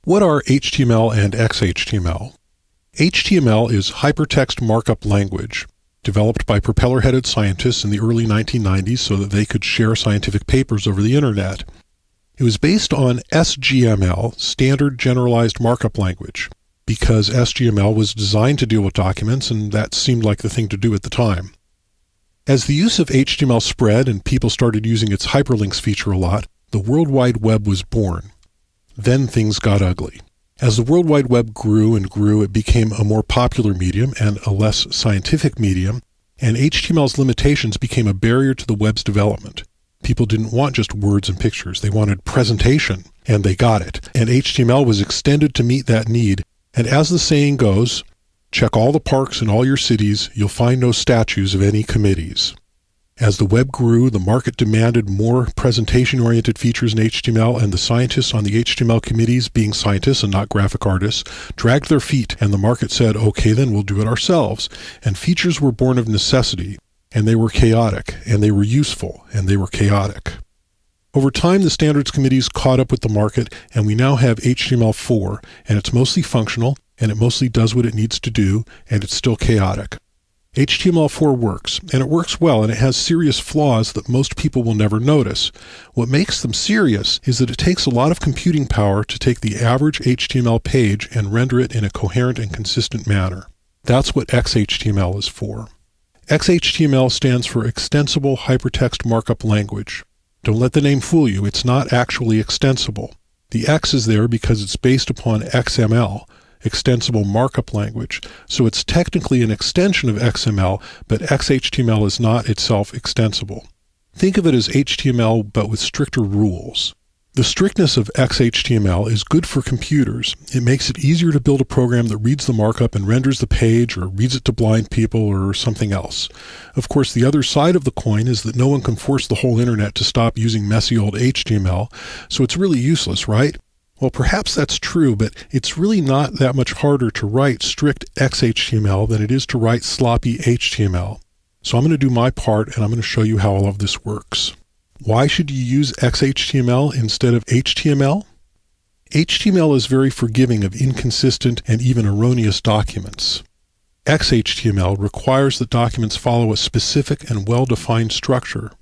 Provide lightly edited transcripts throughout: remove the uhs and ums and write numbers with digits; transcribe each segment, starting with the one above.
What are HTML and XHTML? HTML is hypertext markup language, developed by propeller-headed scientists in the early 1990s so that they could share scientific papers over the internet. It was based on SGML, Standard Generalized Markup Language, because SGML was designed to deal with documents, and that seemed like the thing to do at the time. As the use of HTML spread and people started using its hyperlinks feature a lot, the World Wide Web was born. Then things got ugly. As the World Wide Web grew and grew, it became a more popular medium and a less scientific medium, and HTML's limitations became a barrier to the web's development. People didn't want just words and pictures. They wanted presentation, and they got it. And HTML was extended to meet that need. And as the saying goes, check all the parks in all your cities, you'll find no statues of any committees. As the web grew, the market demanded more presentation-oriented features in HTML, and the scientists on the HTML committees, being scientists and not graphic artists, dragged their feet, and the market said, okay, then we'll do it ourselves. And features were born of necessity, and they were chaotic, and they were useful, and they were chaotic. Over time, the standards committees caught up with the market, and we now have HTML5, and it's mostly functional, and it mostly does what it needs to do, and it's still chaotic. HTML5 works, and it works well, and it has serious flaws that most people will never notice. What makes them serious is that it takes a lot of computing power to take the average HTML page and render it in a coherent and consistent manner. That's what XHTML is for. XHTML stands for Extensible Hypertext Markup Language. Don't let the name fool you, it's not actually extensible. The X is there because it's based upon XML, Extensible Markup Language, so it's technically an extension of XML, but XHTML is not itself extensible. Think of it as HTML but with stricter rules. The strictness of XHTML is good for computers. It makes it easier to build a program that reads the markup and renders the page, or reads it to blind people, or something else. Of course, the other side of the coin is that no one can force the whole internet to stop using messy old HTML, so it's really useless, right? Well, perhaps that's true, but it's really not that much harder to write strict XHTML than it is to write sloppy HTML. So I'm going to do my part, and I'm going to show you how all of this works. Why should you use XHTML instead of HTML? HTML is very forgiving of inconsistent and even erroneous documents. XHTML requires that documents follow a specific and well-defined structure.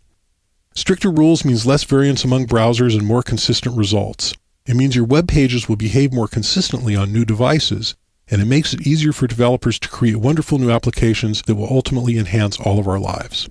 Stricter rules means less variance among browsers and more consistent results. It means your web pages will behave more consistently on new devices, and it makes it easier for developers to create wonderful new applications that will ultimately enhance all of our lives.